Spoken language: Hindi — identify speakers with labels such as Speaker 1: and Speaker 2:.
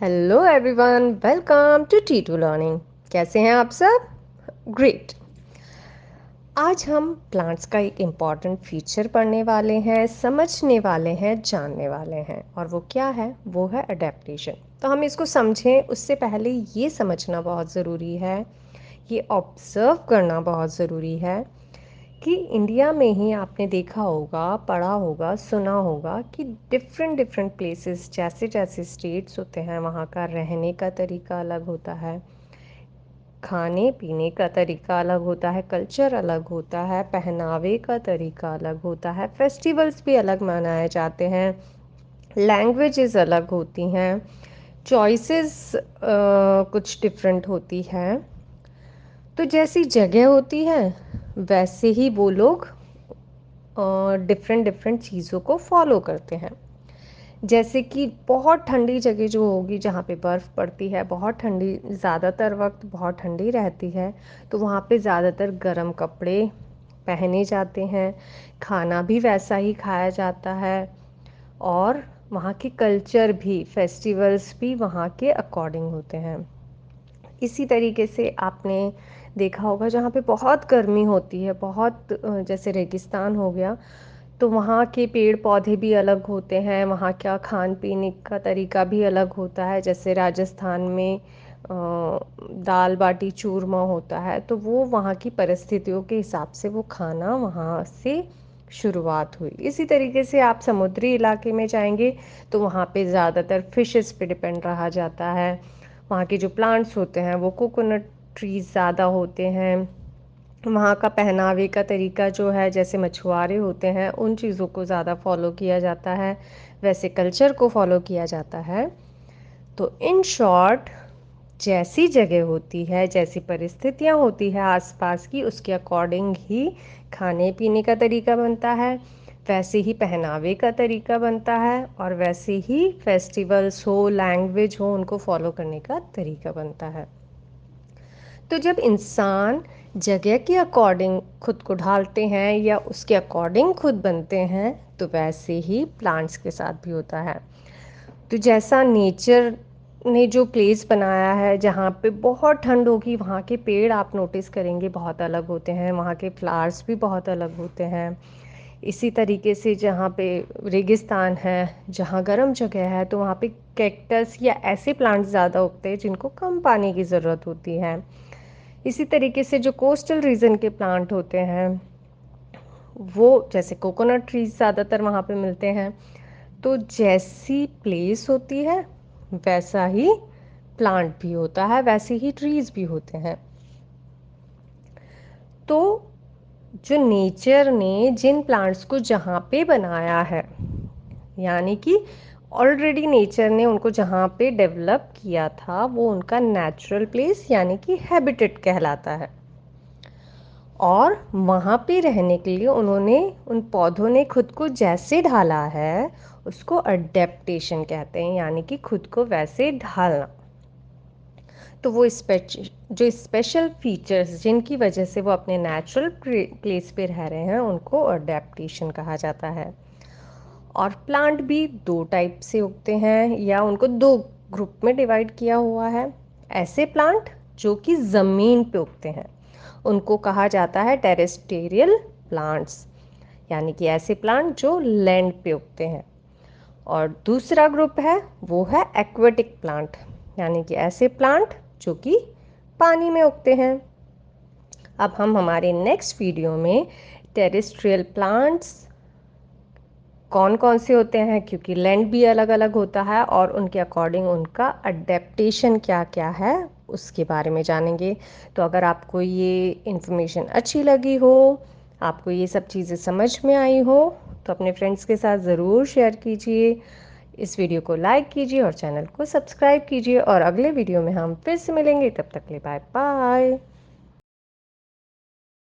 Speaker 1: Hello everyone, welcome to T two learning. कैसे हैं आप सब? ग्रेट। आज हम प्लांट्स का एक इम्पॉर्टेंट फीचर पढ़ने वाले हैं, समझने वाले हैं, जानने वाले हैं, और वो क्या है? वो है अडेप्टेशन। तो हम इसको समझें उससे पहले ये समझना बहुत ज़रूरी है, ये ऑब्ज़र्व करना बहुत ज़रूरी है कि इंडिया में ही आपने देखा होगा, पढ़ा होगा, सुना होगा कि डिफरेंट डिफरेंट प्लेसेस, जैसे जैसे स्टेट्स होते हैं, वहाँ का रहने का तरीका अलग होता है, खाने पीने का तरीका अलग होता है, कल्चर अलग होता है, पहनावे का तरीका अलग होता है, फेस्टिवल्स भी अलग मनाए जाते हैं, लैंग्वेजेस अलग होती हैं, चॉइसेस कुछ डिफरेंट होती हैं। तो जैसी जगह होती है वैसे ही वो लोग डिफरेंट डिफरेंट चीज़ों को फॉलो करते हैं। जैसे कि बहुत ठंडी जगह जो होगी, जहाँ पे बर्फ़ पड़ती है, बहुत ठंडी, ज़्यादातर वक्त बहुत ठंडी रहती है, तो वहाँ पे ज़्यादातर गर्म कपड़े पहने जाते हैं, खाना भी वैसा ही खाया जाता है, और वहाँ की कल्चर भी, फेस्टिवल्स भी वहाँ के अकॉर्डिंग होते हैं। इसी तरीके से आपने देखा होगा जहाँ पे बहुत गर्मी होती है, बहुत जैसे रेगिस्तान हो गया, तो वहाँ के पेड़ पौधे भी अलग होते हैं, वहाँ का खान पीने का तरीका भी अलग होता है। जैसे राजस्थान में दाल बाटी चूरमा होता है, तो वो वहाँ की परिस्थितियों के हिसाब से वो खाना वहाँ से शुरुआत हुई। इसी तरीके से आप समुद्री इलाके में जाएंगे तो वहाँ पे ज़्यादातर फिशेस पे डिपेंड रहा जाता है। वहाँ के जो प्लांट्स होते हैं वो कोकोनट ट्रीज़ ज़्यादा होते हैं। वहाँ का पहनावे का तरीका जो है, जैसे मछुआरे होते हैं उन चीज़ों को ज़्यादा फॉलो किया जाता है, वैसे कल्चर को फॉलो किया जाता है। तो इन शॉर्ट, जैसी जगह होती है, जैसी परिस्थितियाँ होती है आसपास की, उसके अकॉर्डिंग ही खाने पीने का तरीका बनता है, वैसे ही पहनावे का तरीका बनता है, और वैसे ही फेस्टिवल्स हो, लैंग्वेज हो, उनको फॉलो करने का तरीका बनता है। तो जब इंसान जगह के अकॉर्डिंग खुद को ढालते हैं या उसके अकॉर्डिंग खुद बनते हैं, तो वैसे ही प्लांट्स के साथ भी होता है। तो जैसा नेचर ने जो प्लेस बनाया है, जहाँ पे बहुत ठंड होगी, वहाँ के पेड़ आप नोटिस करेंगे बहुत अलग होते हैं, वहाँ के फ्लावर्स भी बहुत अलग होते हैं। इसी तरीके से जहाँ पे रेगिस्तान है, जहाँ गर्म जगह है, तो वहाँ पे कैक्टस या ऐसे प्लांट्स ज़्यादा उगते हैं जिनको कम पानी की ज़रूरत होती है। इसी तरीके से जो कोस्टल रीजन के प्लांट होते हैं, वो जैसे कोकोनट ट्रीज ज़्यादातर वहाँ पे मिलते हैं। तो जैसी प्लेस होती है वैसा ही प्लांट भी होता है, वैसे ही ट्रीज भी होते हैं। तो जो नेचर ने जिन प्लांट्स को जहाँ पे बनाया है, यानी कि ऑलरेडी नेचर ने उनको जहाँ पे डेवलप किया था, वो उनका नेचुरल प्लेस यानी कि हैबिटेट कहलाता है। और वहाँ पे रहने के लिए उन्होंने, उन पौधों ने खुद को जैसे ढाला है, उसको अडेप्टेशन कहते हैं, यानी कि खुद को वैसे ढालना। तो वो जो स्पेशल फीचर्स जिनकी वजह से वो अपने नेचुरल प्लेस पे रह रहे हैं, उनको अडेप्टेशन कहा जाता है। और प्लांट भी दो टाइप से उगते हैं, या उनको दो ग्रुप में डिवाइड किया हुआ है। ऐसे प्लांट जो कि ज़मीन पे उगते हैं, उनको कहा जाता है टेरेस्टेरियल प्लांट्स, यानी कि ऐसे प्लांट जो लैंड पे उगते हैं। और दूसरा ग्रुप है वो है एक्वेटिक प्लांट, यानी कि ऐसे प्लांट जो कि पानी में उगते हैं। अब हम हमारे नेक्स्ट वीडियो में टेरेस्ट्रियल प्लांट्स कौन कौन से होते हैं, क्योंकि लैंड भी अलग अलग होता है, और उनके अकॉर्डिंग उनका अडेप्टेशन क्या क्या है, उसके बारे में जानेंगे। तो अगर आपको ये इन्फॉर्मेशन अच्छी लगी हो, आपको ये सब चीज़ें समझ में आई हो, तो अपने फ्रेंड्स के साथ ज़रूर शेयर कीजिए, इस वीडियो को लाइक कीजिए और चैनल को सब्सक्राइब कीजिए। और अगले वीडियो में हम फिर से मिलेंगे, तब तक के लिए बाय बाय।